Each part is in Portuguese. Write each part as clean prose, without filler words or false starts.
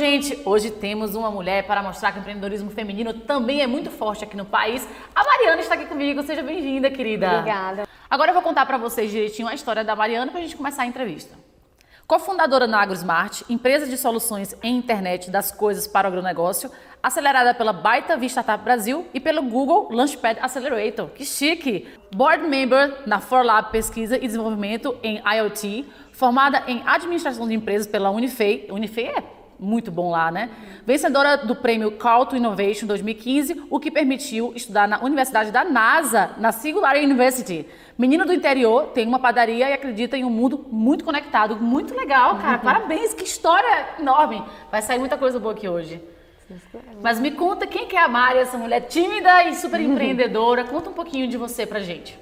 gente, hoje temos uma mulher para mostrar que o empreendedorismo feminino também é muito forte aqui no país. A Mariana está aqui comigo, seja bem-vinda, querida. Obrigada. Agora eu vou contar para vocês direitinho a história da Mariana para a gente começar a entrevista. Cofundadora na AgroSmart, empresa de soluções em internet das coisas para o agronegócio, acelerada pela Baita V Startup Brasil e pelo Google Launchpad Accelerator. Que chique! Board member na ForLab Pesquisa e Desenvolvimento em IoT, formada em Administração de Empresas pela Unifei. Unifei é muito bom lá, né? Vencedora do prêmio Call to Innovation 2015, o que permitiu estudar na Universidade da NASA, na Singularity University. Menina do interior, tem uma padaria e acredita em um mundo muito conectado. Muito legal, cara. Parabéns, que história enorme. Vai sair muita coisa boa aqui hoje. Mas me conta quem que é a Mari, essa mulher tímida e super empreendedora. Conta um pouquinho de você pra gente.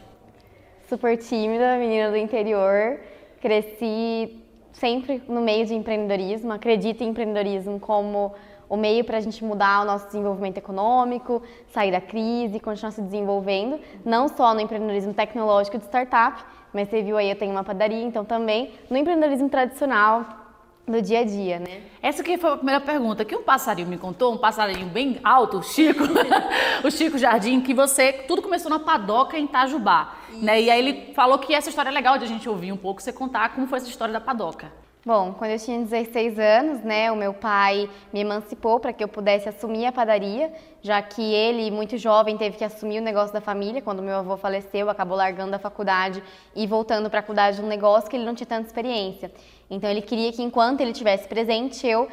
Super tímida, menina do interior. Cresci sempre no meio de empreendedorismo. Acredito em empreendedorismo como o meio para a gente mudar o nosso desenvolvimento econômico, sair da crise, continuar se desenvolvendo, não só no empreendedorismo tecnológico de startup, mas você viu aí, eu tenho uma padaria, então também no empreendedorismo tradicional do dia a dia, né? Essa aqui foi a primeira pergunta, que um passarinho me contou, um passarinho bem alto, o Chico, o Chico Jardim, que tudo começou na padoca em Itajubá, né? E aí ele falou que essa história é legal de a gente ouvir um pouco, você contar como foi essa história da padoca. Bom, quando eu tinha 16 anos, né, o meu pai me emancipou para que eu pudesse assumir a padaria, já que ele, muito jovem, teve que assumir o negócio da família. Quando meu avô faleceu, acabou largando a faculdade e voltando para cuidar de um negócio que ele não tinha tanta experiência. Então ele queria que enquanto ele estivesse presente, eu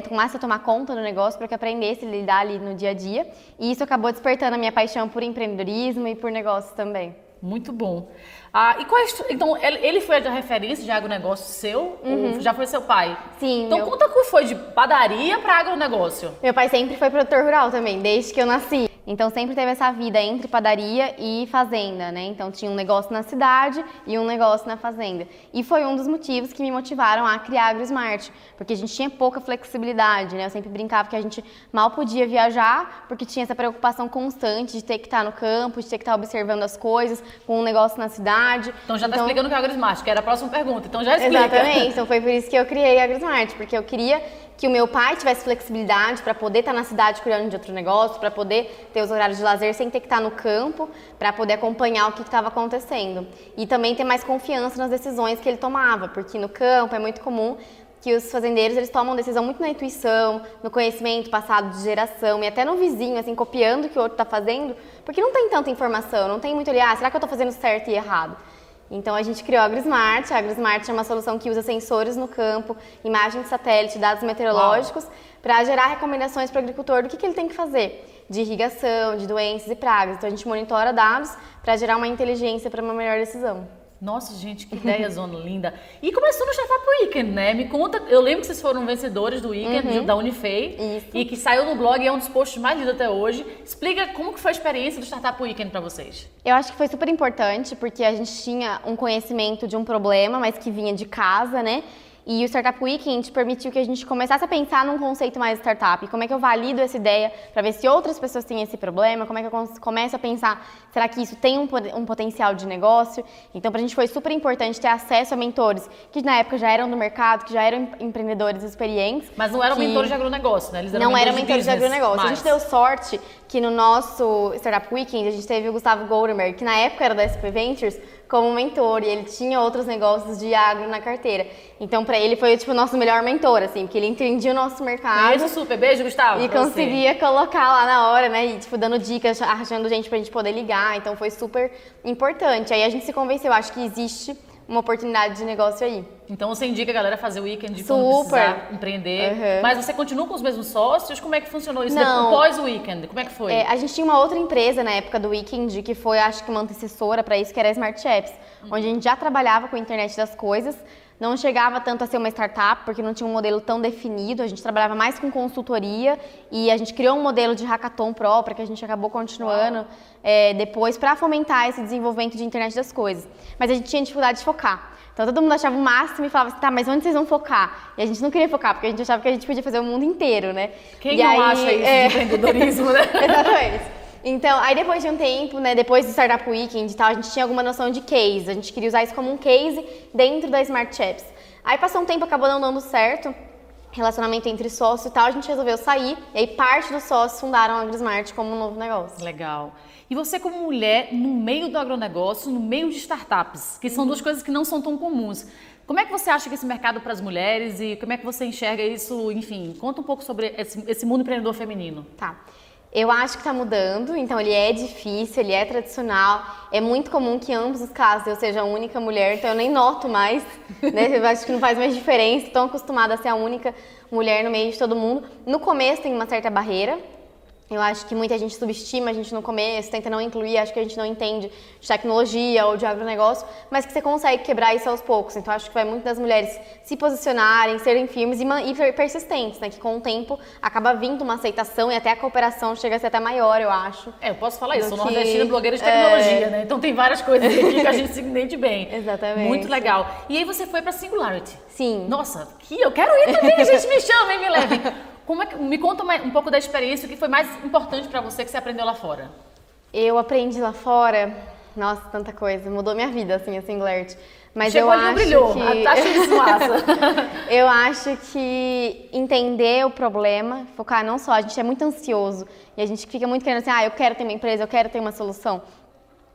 tomasse a tomar conta do negócio para que eu aprendesse a lidar ali no dia a dia. E isso acabou despertando a minha paixão por empreendedorismo e por negócios também. Muito bom. Então, ele foi a referência de agronegócio seu? Ou já foi seu pai? Sim. Então, conta como foi de padaria para agronegócio. Meu pai sempre foi produtor rural também, desde que eu nasci. Então, sempre teve essa vida entre padaria e fazenda, né? Então, tinha um negócio na cidade e um negócio na fazenda. E foi um dos motivos que me motivaram a criar a AgroSmart, porque a gente tinha pouca flexibilidade, né? Eu sempre brincava que a gente mal podia viajar, porque tinha essa preocupação constante de ter que estar no campo, de ter que estar observando as coisas, com um negócio na cidade. Então, já está explicando o que é a AgroSmart, que era a próxima pergunta. Então, já explica. Exatamente. Então, foi por isso que eu criei a AgroSmart, porque eu queria que o meu pai tivesse flexibilidade para poder estar na cidade cuidando de outro negócio, para poder ter os horários de lazer sem ter que estar no campo, para poder acompanhar o que estava acontecendo. E também ter mais confiança nas decisões que ele tomava, porque no campo é muito comum que os fazendeiros eles tomam decisão muito na intuição, no conhecimento passado de geração e até no vizinho, assim, copiando o que o outro está fazendo, porque não tem tanta informação, não tem muito ali, será que eu estou fazendo certo e errado? Então a gente criou a AgroSmart. A AgroSmart é uma solução que usa sensores no campo, imagens de satélite, dados meteorológicos, para gerar recomendações para o agricultor do que ele tem que fazer, de irrigação, de doenças e pragas. Então a gente monitora dados para gerar uma inteligência para uma melhor decisão. Nossa, gente, que ideia zona linda. E começou no Startup Weekend, né? Me conta, eu lembro que vocês foram vencedores do Weekend, da Unifei. Isso. E que saiu no blog e é um dos posts mais lidos até hoje. Explica como que foi a experiência do Startup Weekend para vocês. Eu acho que foi super importante, porque a gente tinha um conhecimento de um problema, mas que vinha de casa, né? E o Startup Weekend permitiu que a gente começasse a pensar num conceito mais startup. Como é que eu valido essa ideia para ver se outras pessoas têm esse problema? Como é que eu começo a pensar, será que isso tem um potencial de negócio? Então, para a gente foi super importante ter acesso a mentores que na época já eram do mercado, que já eram empreendedores experientes. Mas não eram mentores de agronegócio, né? Eles eram não eram mentores de agronegócio. Mas... A gente deu sorte que no nosso Startup Weekend a gente teve o Gustavo Goldenberg, que na época era da SP Ventures, como mentor, e ele tinha outros negócios de agro na carteira. Então, para ele foi tipo o nosso melhor mentor, assim, porque ele entendia o nosso mercado. Beijo super, beijo, Gustavo. E conseguia colocar lá na hora, né? E tipo, dando dicas, achando gente pra gente poder ligar. Então foi super importante. Aí a gente se convenceu, acho que existe uma oportunidade de negócio aí. Então você indica a galera fazer o weekend quando precisar empreender. Mas você continua com os mesmos sócios? Como é que funcionou isso? Não. Depois do weekend, como é que foi? A gente tinha uma outra empresa na época do weekend, que foi, acho que uma antecessora para isso, que era a Smart Apps, onde a gente já trabalhava com a internet das coisas. Não chegava tanto a ser uma startup, porque não tinha um modelo tão definido. A gente trabalhava mais com consultoria e a gente criou um modelo de hackathon próprio, que a gente acabou continuando depois para fomentar esse desenvolvimento de internet das coisas. Mas a gente tinha dificuldade de focar. Então todo mundo achava o máximo e falava assim, tá, mas onde vocês vão focar? E a gente não queria focar, porque a gente achava que a gente podia fazer o mundo inteiro, né? Quem não acha isso de empreendedorismo, né? Exatamente. Então, aí depois de um tempo, né, depois do Startup Weekend e tal, a gente tinha alguma noção de case. A gente queria usar isso como um case dentro da Smart Apps. Aí passou um tempo, acabou não dando certo. relacionamento entre sócio e tal, a gente resolveu sair, e aí parte dos sócios fundaram a AgriSmart como um novo negócio. Legal. E você como mulher no meio do agronegócio, no meio de startups, que são duas coisas que não são tão comuns. Como é que você acha que esse mercado para as mulheres e como é que você enxerga isso? Enfim, conta um pouco sobre esse mundo empreendedor feminino. Tá. Eu acho que está mudando, então ele é difícil, ele é tradicional, é muito comum que em ambos os casos eu seja a única mulher, então eu nem noto mais, né? Eu acho que não faz mais diferença, estou acostumada a ser a única mulher no meio de todo mundo. No começo tem uma certa barreira, eu acho que muita gente subestima a gente no começo, tenta não incluir, acho que a gente não entende de tecnologia ou de agronegócio, mas que você consegue quebrar isso aos poucos. Então acho que vai muito das mulheres se posicionarem, serem firmes e persistentes, né? Que com o tempo acaba vindo uma aceitação e até a cooperação chega a ser até maior, eu acho. Eu posso falar isso, sou nordestina blogueira de tecnologia, né? Então tem várias coisas aqui que a gente se entende bem. Exatamente. Muito legal. E aí você foi para Singularity. Sim. Nossa, eu quero ir também, gente, me chamem, me levem. Me conta um pouco da experiência, o que foi mais importante para você que você aprendeu lá fora? Eu aprendi lá fora, nossa, tanta coisa, mudou minha vida, assim, a Singularity. Mas Chegou eu ali, acho brilhou, que... tá cheio de massa. Eu acho que entender o problema, focar não só, a gente é muito ansioso e a gente fica muito querendo assim, eu quero ter uma empresa, eu quero ter uma solução.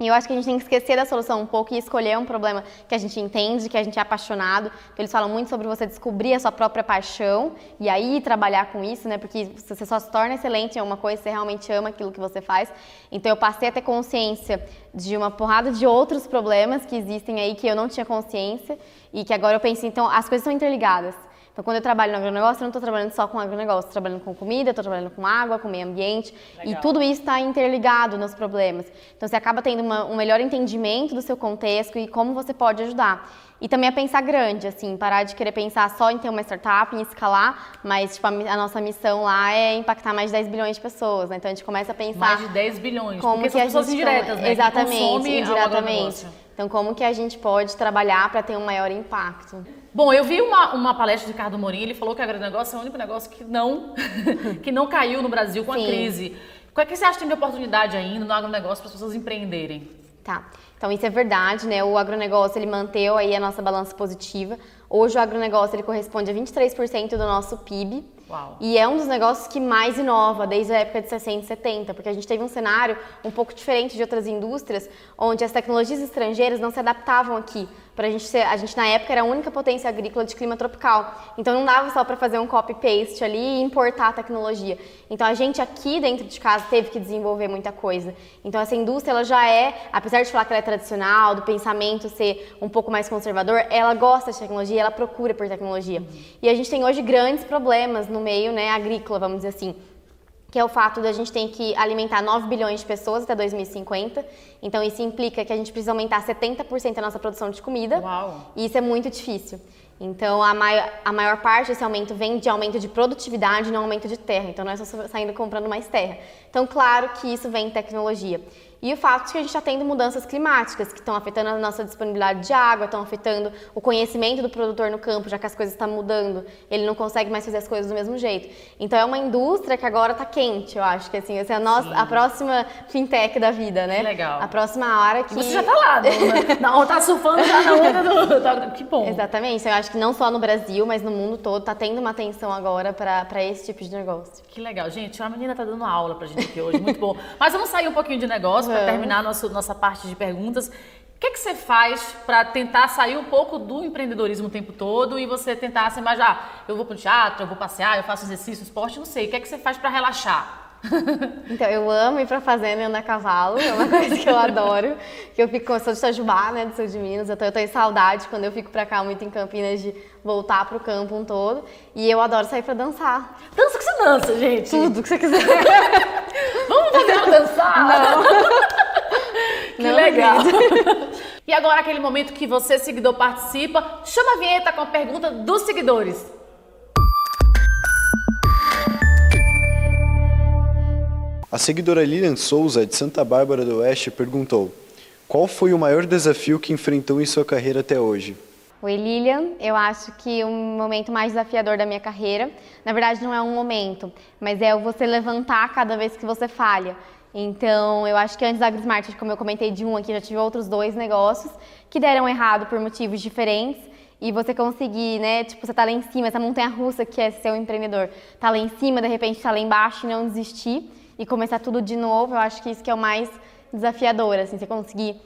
E eu acho que a gente tem que esquecer da solução um pouco e escolher um problema que a gente entende, que a gente é apaixonado. Porque eles falam muito sobre você descobrir a sua própria paixão e aí trabalhar com isso, né? Porque você só se torna excelente em uma coisa, você realmente ama aquilo que você faz. Então eu passei a ter consciência de uma porrada de outros problemas que existem aí que eu não tinha consciência e que agora eu penso, então as coisas são interligadas. Então, quando eu trabalho no agronegócio, eu não estou trabalhando só com agronegócio, estou trabalhando com comida, estou trabalhando com água, com meio ambiente. Legal. E tudo isso está interligado nos problemas. Então, você acaba tendo um melhor entendimento do seu contexto e como você pode ajudar. E também a pensar grande, assim, parar de querer pensar só em ter uma startup, em escalar, mas tipo, a nossa missão lá é impactar mais de 10 bilhões de pessoas, né? Então, a gente começa a pensar... Mais de 10 bilhões, como porque que são pessoas indiretas, né? Exatamente, indiretamente. Então, como que a gente pode trabalhar para ter um maior impacto? Bom, eu vi uma palestra de Ricardo Morim, ele falou que o agronegócio é o único negócio que não caiu no Brasil com a crise. Qual é que você acha que tem de oportunidade ainda no agronegócio para as pessoas empreenderem? Tá, então isso é verdade, né? O agronegócio, ele manteve aí a nossa balança positiva. Hoje o agronegócio, ele corresponde a 23% do nosso PIB. Uau. E é um dos negócios que mais inova desde a época de 60 e 70, porque a gente teve um cenário um pouco diferente de outras indústrias, onde as tecnologias estrangeiras não se adaptavam aqui. A gente na época era a única potência agrícola de clima tropical, então não dava só para fazer um copy-paste ali e importar a tecnologia. Então a gente aqui dentro de casa teve que desenvolver muita coisa. Então essa indústria, ela já apesar de falar que ela é tradicional, do pensamento ser um pouco mais conservador, ela gosta de tecnologia, ela procura por tecnologia. E a gente tem hoje grandes problemas no meio, né, agrícola, vamos dizer assim, que é o fato de a gente ter que alimentar 9 bilhões de pessoas até 2050. Então, isso implica que a gente precisa aumentar 70% da nossa produção de comida. Uau. E isso é muito difícil. Então, a maior parte desse aumento vem de aumento de produtividade, não aumento de terra. Então, não é só saindo comprando mais terra. Então, claro que isso vem em tecnologia. E o fato de que a gente está tendo mudanças climáticas que estão afetando a nossa disponibilidade de água, estão afetando o conhecimento do produtor no campo, já que as coisas estão mudando, ele não consegue mais fazer as coisas do mesmo jeito. Então é uma indústria que agora está quente, eu acho que assim, essa é a próxima fintech da vida, né? Que legal. A próxima hora que... Você já está lá, tá surfando já na onda que bom. Exatamente, eu acho que não só no Brasil, mas no mundo todo, está tendo uma atenção agora para esse tipo de negócio. Que legal, gente, a menina está dando aula pra gente aqui hoje, muito bom. Mas vamos sair um pouquinho de negócio, para terminar nossa parte de perguntas. O que você faz para tentar sair um pouco do empreendedorismo o tempo todo e você tentar se imaginar, eu vou pro teatro, eu vou passear, eu faço exercício, esporte, não sei. O que você faz para relaxar? Então, eu amo ir pra fazenda e andar a cavalo, é uma coisa que eu adoro. Que eu sou de Itajubá, né, do sul de Minas, eu tenho saudade quando eu fico pra cá muito em Campinas de voltar pro campo um todo. E eu adoro sair pra dançar. Dança que você dança, gente? Tudo que você quiser. Vamos fazer ela dançar? Não. Que não legal. E agora aquele momento que você, seguidor, participa. Chama a vinheta com a pergunta dos seguidores. A seguidora Lilian Souza, de Santa Bárbara do Oeste, perguntou: qual foi o maior desafio que enfrentou em sua carreira até hoje? Oi, Lilian. Eu acho que o momento mais desafiador da minha carreira, na verdade não é um momento, mas é você levantar cada vez que você falha. Então, eu acho que antes da AgriSmart, como eu comentei de aqui, já tive outros 2 negócios que deram errado por motivos diferentes. e você conseguir, né, tipo, você tá lá em cima, essa montanha-russa que é ser um empreendedor, tá lá em cima, de repente tá lá embaixo e não desistir e começar tudo de novo, eu acho que isso que é o mais desafiador, assim, você conseguir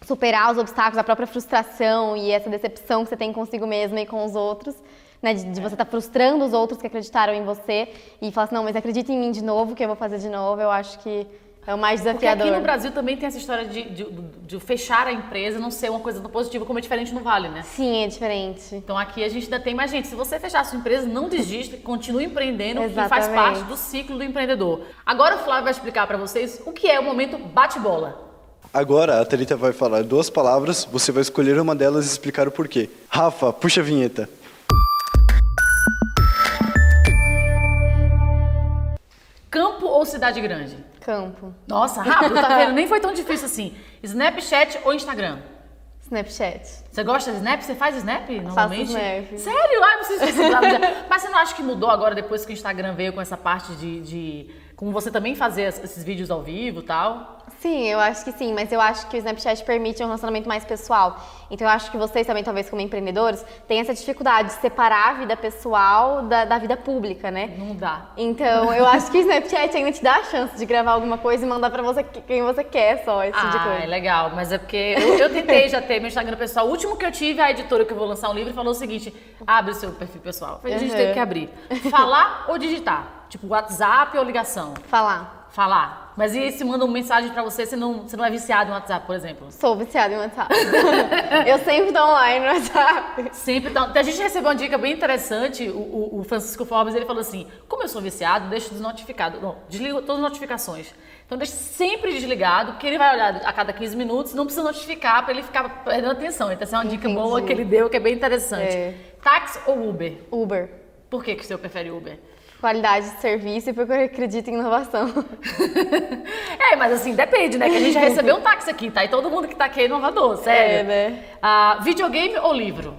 superar os obstáculos, a própria frustração e essa decepção que você tem consigo mesma e com os outros, né, de você estar frustrando os outros que acreditaram em você e falar assim, não, mas acredita em mim de novo, que eu vou fazer de novo, eu acho que é o mais desafiador. Porque aqui no Brasil também tem essa história de fechar a empresa não ser uma coisa tão positiva como é diferente no Vale, né? Sim, é diferente. Então aqui a gente ainda tem mais gente. Se você fechar a sua empresa, não desista, continue empreendendo, que faz Exatamente. parte do ciclo do empreendedor. Agora o Flávio vai explicar para vocês o que é o momento bate-bola. Agora a Thalita vai falar 2 palavras, você vai escolher uma delas e explicar o porquê. Rafa, puxa a vinheta. Campo ou cidade grande? Campo. Nossa, rápido, tá vendo? Nem foi tão difícil assim. Snapchat ou Instagram? Snapchat. Você gosta de Snap? Você faz Snap normalmente? Snap. Sério? Ai, vocês precisavam de... Mas você não acha que mudou agora depois que o Instagram veio com essa parte de como você também fazer esses vídeos ao vivo e tal? Sim, eu acho que sim, mas eu acho que o Snapchat permite um relacionamento mais pessoal. Então eu acho que vocês também, talvez como empreendedores, têm essa dificuldade de separar a vida pessoal da vida pública, né? Não dá. Então eu acho que o Snapchat ainda te dá a chance de gravar alguma coisa e mandar pra você quem você quer só, esse tipo de coisa. É legal, mas é porque eu tentei já ter meu Instagram pessoal. O último que eu tive, a editora que eu vou lançar um livro falou o seguinte: abre o seu perfil pessoal. Eu falei, a gente teve que abrir. Falar ou digitar? Tipo, WhatsApp ou ligação? Falar. Mas e se manda uma mensagem pra você, você não é viciado em WhatsApp, por exemplo? Sou viciada em WhatsApp. Eu sempre tô online no WhatsApp. Sempre então. A gente recebeu uma dica bem interessante, o Francisco Forbes, ele falou assim, como eu sou viciado, deixo desnotificado. Não, desligo todas as notificações. Então deixa sempre desligado, porque ele vai olhar a cada 15 minutos, não precisa notificar pra ele ficar perdendo atenção. Então essa é uma dica boa que ele deu, que é bem interessante. É. Táxi ou Uber? Uber. Por que o senhor prefere Uber? Qualidade de serviço e porque eu acredito em inovação. Mas assim, depende, né? Que a gente já recebeu um táxi aqui, tá? E todo mundo que tá aqui é inovador, sério. É, né? Videogame ou livro?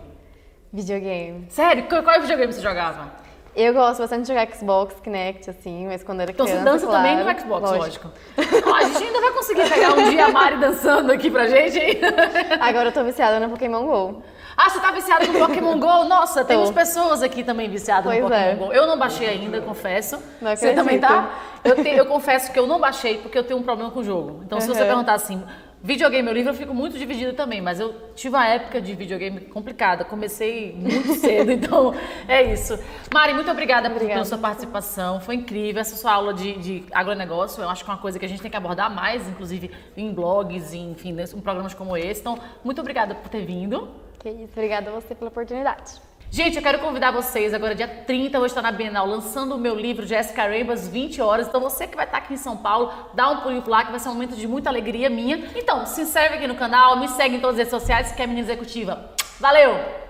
Videogame. Sério? Qual videogame você jogava? Eu gosto bastante de jogar Xbox, Kinect, assim, mas quando era Então criança, você dança claro, também no Xbox, lógico. Ó, a gente ainda vai conseguir pegar um dia a Mari dançando aqui pra gente, hein? Agora eu tô viciada no Pokémon GO. Ah, você tá viciado no Pokémon GO? Nossa, temos pessoas aqui também viciadas no Pokémon GO. Eu não baixei ainda, confesso. Não acredito. Você também tá? Eu confesso que eu não baixei porque eu tenho um problema com o jogo. Então se você perguntar assim, videogame ou livro, eu fico muito dividida também. Mas eu tive uma época de videogame complicada. Comecei muito cedo, então é isso. Mari, muito obrigada pela sua participação. Foi incrível essa sua aula de agronegócio. Eu acho que é uma coisa que a gente tem que abordar mais, inclusive em blogs, enfim, em programas como esse. Então, muito obrigada por ter vindo. Que isso, obrigada a você pela oportunidade. Gente, eu quero convidar vocês, agora dia 30 eu vou estar na Bienal lançando o meu livro Jessica Rainbow às 20 horas. Então você que vai estar aqui em São Paulo, dá um pulinho lá que vai ser um momento de muita alegria minha. Então, se inscreve aqui no canal, me segue em todas as redes sociais que é Menina Executiva. Valeu!